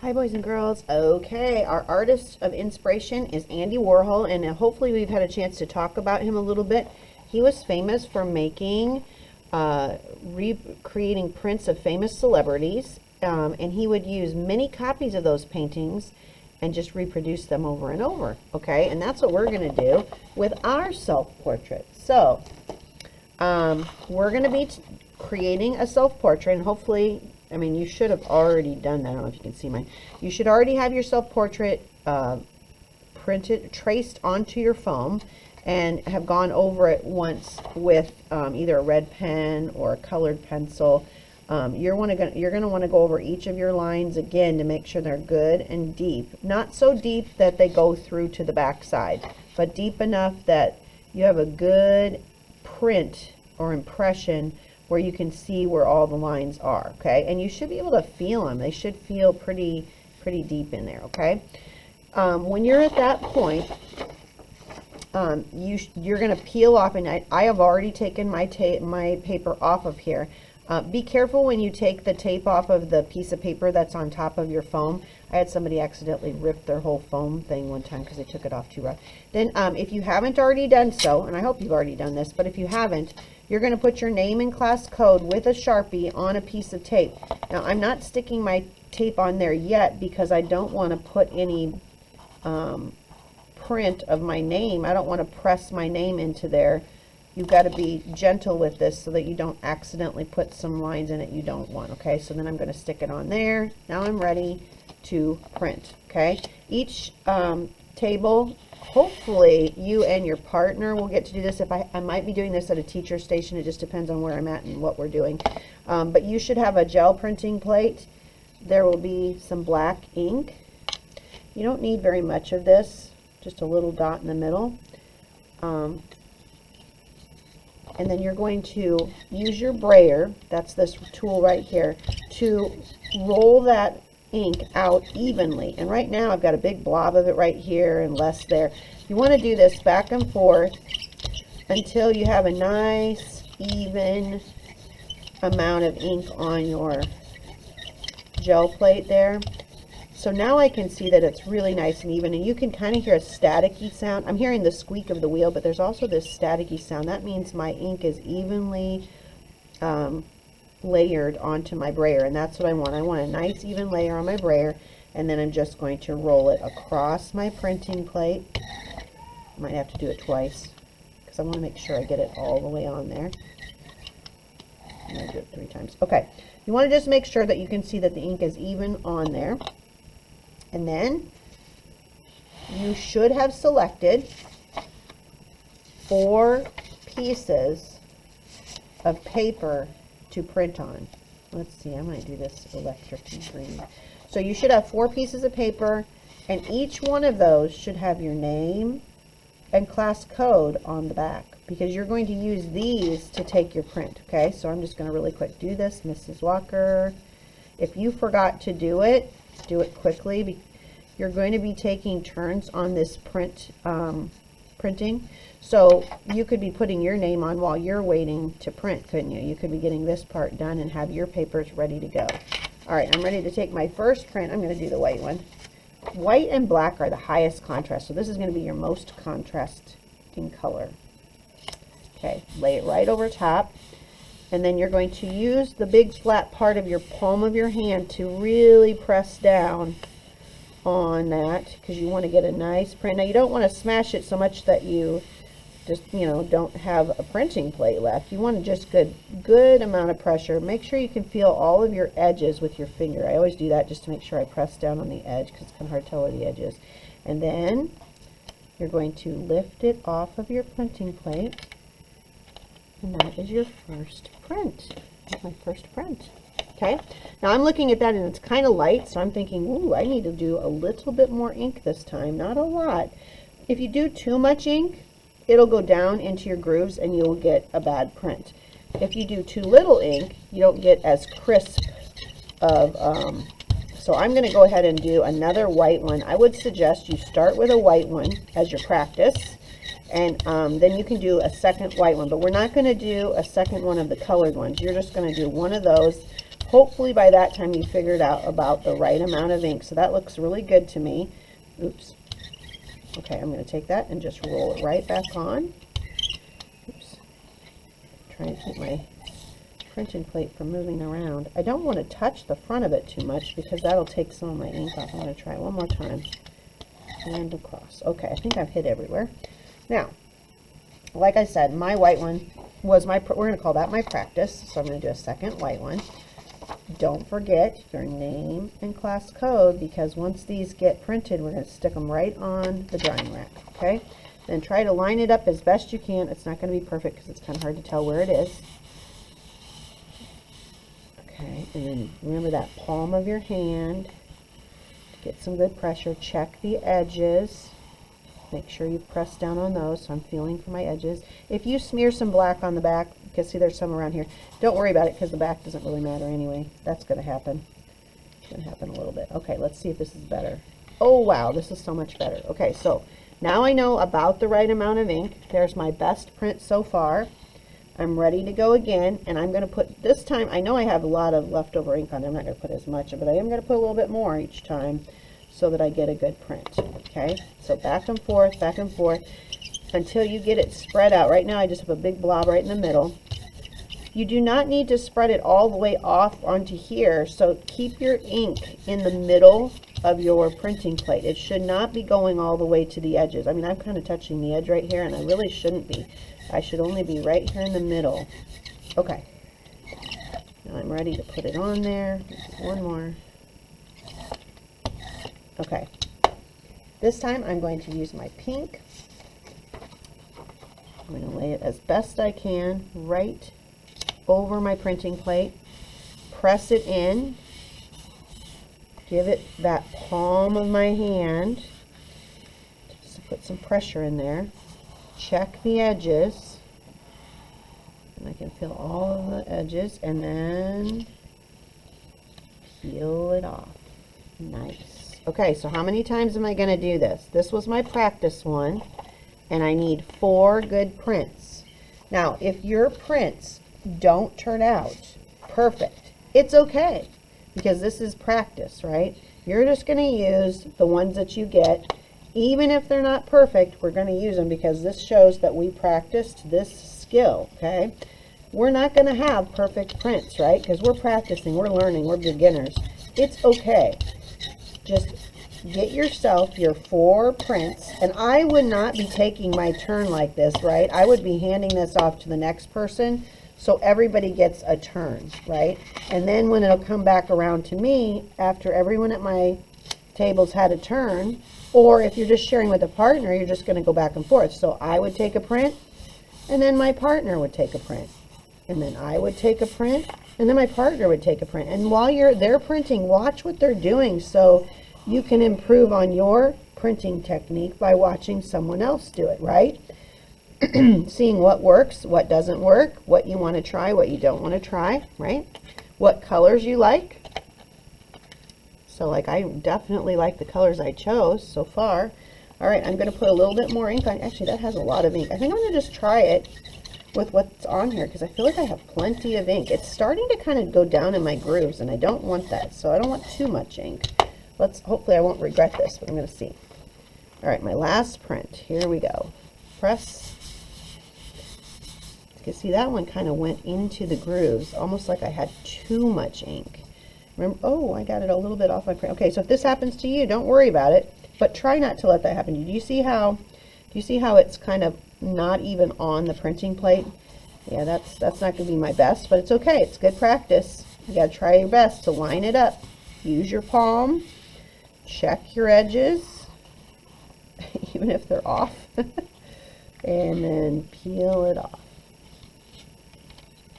Hi, boys and girls. Okay, our artist of inspiration is Andy Warhol, and hopefully we've had a chance to talk about him a little bit. He was famous for making, recreating prints of famous celebrities, and he would use many copies of those paintings and just reproduce them over and over. Okay, and that's what we're going to do with our self-portrait. So, we're going to be creating a self-portrait, and hopefully, I mean, you should have already done that. I don't know if you can see mine. You should already have your self-portrait printed, traced onto your foam, and have gone over it once with either a red pen or a colored pencil. You're going to want to go over each of your lines again to make sure they're good and deep. Not so deep that they go through to the back side, but deep enough that you have a good print or impression where you can see where all the lines are, okay? And you should be able to feel them. They should feel pretty deep in there, okay? When you're at that point, you're going to peel off, and I have already taken my paper off of here. Be careful when you take the tape off of the piece of paper that's on top of your foam. I had somebody accidentally rip their whole foam thing one time because they took it off too rough. Then if you haven't already done so, and I hope you've already done this, but if you haven't, you're going to put your name and class code with a Sharpie on a piece of tape. Now, I'm not sticking my tape on there yet because I don't want to put any print of my name. I don't want to press my name into there. You've got to be gentle with this so that you don't accidentally put some lines in it you don't want, okay? So then I'm going to stick it on there. Now I'm ready to print, okay? Each table, hopefully you and your partner will get to do this. If I might be doing this at a teacher station. It just depends on where I'm at and what we're doing. But you should have a gel printing plate. There will be some black ink. You don't need very much of this, just a little dot in the middle. And then you're going to use your brayer, that's this tool right here, to roll that ink out evenly. And right now I've got a big blob of it right here and less there. You want to do this back and forth until you have a nice even amount of ink on your gel plate there. So now I can see that it's really nice and even, and you can kind of hear a staticky sound. I'm hearing the squeak of the wheel, but there's also this staticky sound. That means my ink is evenly layered onto my brayer, and that's what I want. I want a nice even layer on my brayer, and then I'm just going to roll it across my printing plate. I might have to do it twice because I want to make sure I get it all the way on there. I'm going to do it 3 times. Okay, you want to just make sure that you can see that the ink is even on there. And then you should have selected 4 pieces of paper to print on. Let's see, I might do this electric green. So you should have 4 pieces of paper, and each one of those should have your name and class code on the back, because you're going to use these to take your print, okay? So I'm just going to really quick do this, Mrs. Walker. If you forgot to do it quickly. You're going to be taking turns on this printing. So you could be putting your name on while you're waiting to print, couldn't you? You could be getting this part done and have your papers ready to go. All right, I'm ready to take my first print. I'm going to do the white one. White and black are the highest contrast, so this is going to be your most contrasting color. Okay, lay it right over top. And then you're going to use the big flat part of your palm of your hand to really press down on that, because you want to get a nice print. Now you don't want to smash it so much that you just, don't have a printing plate left. You want just good amount of pressure. Make sure you can feel all of your edges with your finger. I always do that just to make sure I press down on the edge, because it's kind of hard to tell where the edge is. And then you're going to lift it off of your printing plate. And that is your first print. That's my first print. Okay. Now I'm looking at that and it's kind of light, so I'm thinking, ooh, I need to do a little bit more ink this time. Not a lot. If you do too much ink, it'll go down into your grooves and you'll get a bad print. If you do too little ink, you don't get as crisp of, so I'm going to go ahead and do another white one. I would suggest you start with a white one as your practice. And then you can do a second white one, but we're not going to do a second one of the colored ones. You're just going to do one of those hopefully by that time you figured out about the right amount of ink. So that looks really good to me. Oops. Okay, I'm going to take that and just roll it right back on. Oops. Trying to keep my printing plate from moving around. I don't want to touch the front of it too much because that'll take some of my ink off. I'm going to try it one more time. And across. Okay, I think I've hit everywhere. Now, like I said, my white one was we're going to call that my practice. So I'm going to do a second white one. Don't forget your name and class code, because once these get printed, we're going to stick them right on the drying rack. Okay? Then try to line it up as best you can. It's not going to be perfect because it's kind of hard to tell where it is. Okay, and then remember that palm of your hand. Get some good pressure. Check the edges. Make sure you press down on those. So I'm feeling for my edges. If you smear some black on the back, you can see there's some around here. Don't worry about it because the back doesn't really matter anyway. That's going to happen. It's going to happen a little bit. Okay, let's see if this is better. Oh, wow, this is so much better. Okay, so now I know about the right amount of ink. There's my best print so far. I'm ready to go again, and I'm going to put, this time, I know I have a lot of leftover ink on there. I'm not going to put as much, but I am going to put a little bit more each time so that I get a good print. Okay, so back and forth until you get it spread out. Right now I just have a big blob right in the middle. You do not need to spread it all the way off onto here, so keep your ink in the middle of your printing plate. It should not be going all the way to the edges. I mean, I'm kind of touching the edge right here, and I really shouldn't be. I should only be right here in the middle. Okay. Now I'm ready to put it on there. One more. Okay. This time I'm going to use my pink. I'm going to lay it as best I can right over my printing plate. Press it in. Give it that palm of my hand. Just to put some pressure in there. Check the edges, and I can feel all of the edges, and then peel it off. Nice. Okay, so how many times am I going to do this? This was my practice one, and I need 4 good prints. Now, if your prints don't turn out perfect, it's okay, because this is practice, right? You're just going to use the ones that you get. Even if they're not perfect, we're going to use them because this shows that we practiced this skill, okay? We're not going to have perfect prints, right? Because we're practicing, we're learning, we're beginners. It's okay. Just get yourself your 4 prints, and I would not be taking my turn like this, right? I would be handing this off to the next person so everybody gets a turn, right? And then when it'll come back around to me, after everyone at my table's had a turn, or if you're just sharing with a partner, you're just going to go back and forth. So I would take a print, and then my partner would take a print, and then I would take a print, and then my partner would take a print. And while they're printing, watch what they're doing so you can improve on your printing technique by watching someone else do it, right? Seeing what works, what doesn't work, what you want to try, what you don't want to try, right? What colors you like. So like I definitely like the colors I chose so far. All right, I'm going to put a little bit more ink on. Actually, that has a lot of ink. I think I'm going to just try it with what's on here because I feel like I have plenty of ink. It's starting to kind of go down in my grooves, and I don't want that. So I don't want too much ink. Hopefully I won't regret this, but I'm going to see. All right, my last print. Here we go. Press. You can see that one kind of went into the grooves, almost like I had too much ink. Remember, oh, I got it a little bit off my print. Okay, so if this happens to you, don't worry about it, but try not to let that happen to you. Do you see how it's kind of not even on the printing plate? Yeah, that's not going to be my best, but it's okay. It's good practice. You got to try your best to line it up. Use your palm. Check your edges, even if they're off, and then peel it off.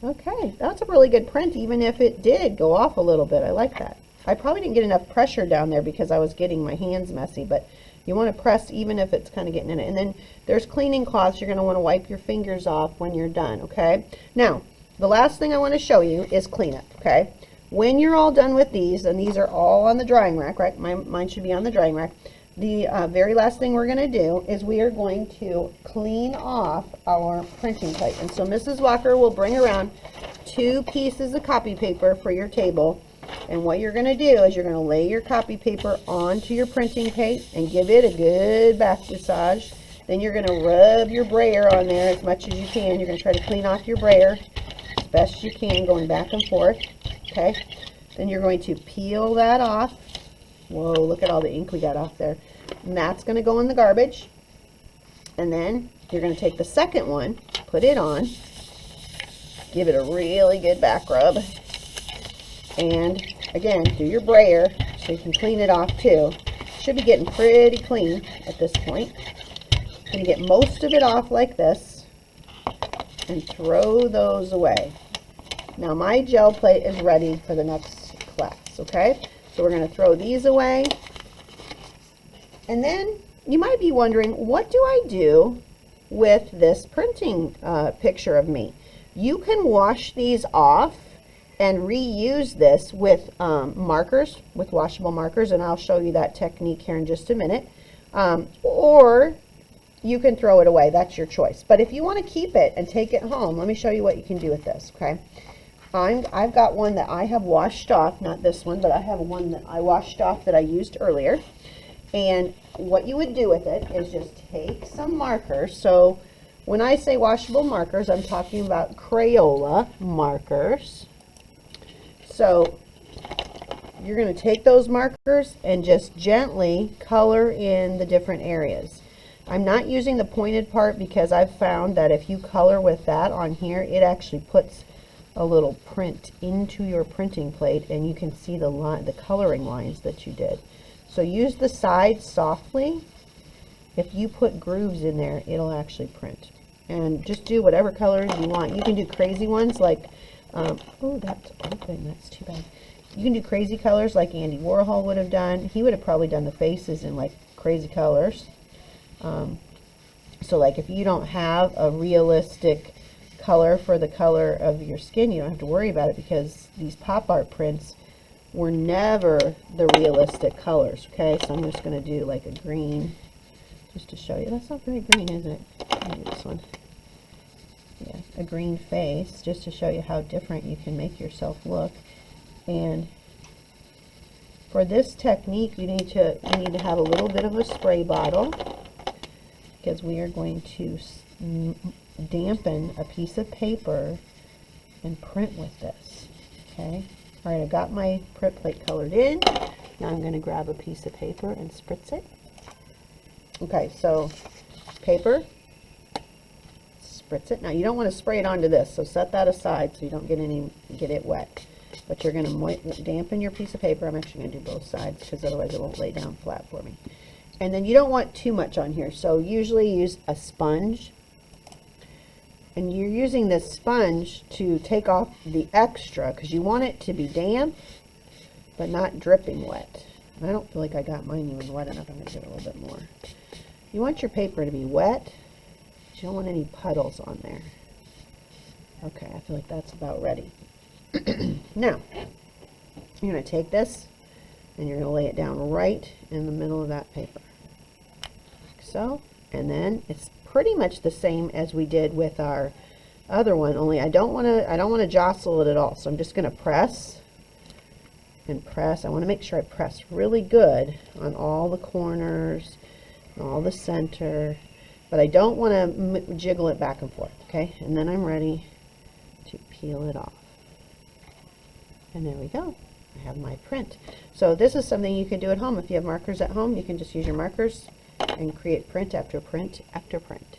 Okay, that's a really good print, even if it did go off a little bit. I like that. I probably didn't get enough pressure down there because I was getting my hands messy, but you want to press even if it's kind of getting in it. And then there's cleaning cloths. You're going to want to wipe your fingers off when you're done, okay? Now, the last thing I want to show you is cleanup, okay? When you're all done with these, and these are all on the drying rack, right? Mine should be on the drying rack. The very last thing we're going to do is we are going to clean off our printing plate. And so Mrs. Walker will bring around 2 pieces of copy paper for your table. And what you're going to do is you're going to lay your copy paper onto your printing plate and give it a good back massage. Then you're going to rub your brayer on there as much as you can. You're going to try to clean off your brayer as best as you can, going back and forth. Okay. Then you're going to peel that off. Whoa, look at all the ink we got off there. And that's going to go in the garbage. And then you're going to take the second one, put it on, give it a really good back rub. And again, do your brayer so you can clean it off too. Should be getting pretty clean at this point. I'm going to get most of it off like this and throw those away. Now my gel plate is ready for the next class, okay? So we're going to throw these away. And then you might be wondering, what do I do with this printing picture of me? You can wash these off and reuse this with markers, with washable markers, and I'll show you that technique here in just a minute. Or you can throw it away. That's your choice. But if you want to keep it and take it home, let me show you what you can do with this, okay? I've got one that I have washed off, not this one, but I have one that I washed off that I used earlier. And what you would do with it is just take some markers. So when I say washable markers, I'm talking about Crayola markers. So you're going to take those markers and just gently color in the different areas. I'm not using the pointed part because I've found that if you color with that on here, it actually puts a little print into your printing plate and you can see the coloring lines that you did. So use the sides softly. If you put grooves in there, it'll actually print. And just do whatever colors you want. You can do crazy ones like, oh, that's open, that's too bad. You can do crazy colors like Andy Warhol would have done. He would have probably done the faces in like crazy colors. So like if you don't have a realistic color for the color of your skin, you don't have to worry about it because these pop art prints were never the realistic colors. Okay, so I'm just going to do like a green just to show you. That's not very green, is it? Let me do this one. Yeah, a green face just to show you how different you can make yourself look. And for this technique, you need to have a little bit of a spray bottle because we are going to dampen a piece of paper and print with this. Okay. All right, I got my print plate colored in. Now I'm going to grab a piece of paper and spritz it. Okay, so paper, spritz it. Now you don't want to spray it onto this, so set that aside so you don't get it wet. But you're going to dampen your piece of paper. I'm actually going to do both sides because otherwise it won't lay down flat for me. And then you don't want too much on here, so usually use a sponge. And you're using this sponge to take off the extra because you want it to be damp but not dripping wet. And I don't feel like I got mine even wet enough. I'm going to give it a little bit more. You want your paper to be wet, but you don't want any puddles on there. Okay, I feel like that's about ready. Now, you're going to take this and you're going to lay it down right in the middle of that paper. Like so. And then it's pretty much the same as we did with our other one, only I don't want to jostle it at all. So I'm just going to press and press. I want to make sure I press really good on all the corners and all the center, but I don't want to jiggle it back and forth. Okay, and then I'm ready to peel it off. And there we go. I have my print. So this is something you can do at home. If you have markers at home, you can just use your markers and create print after print after print.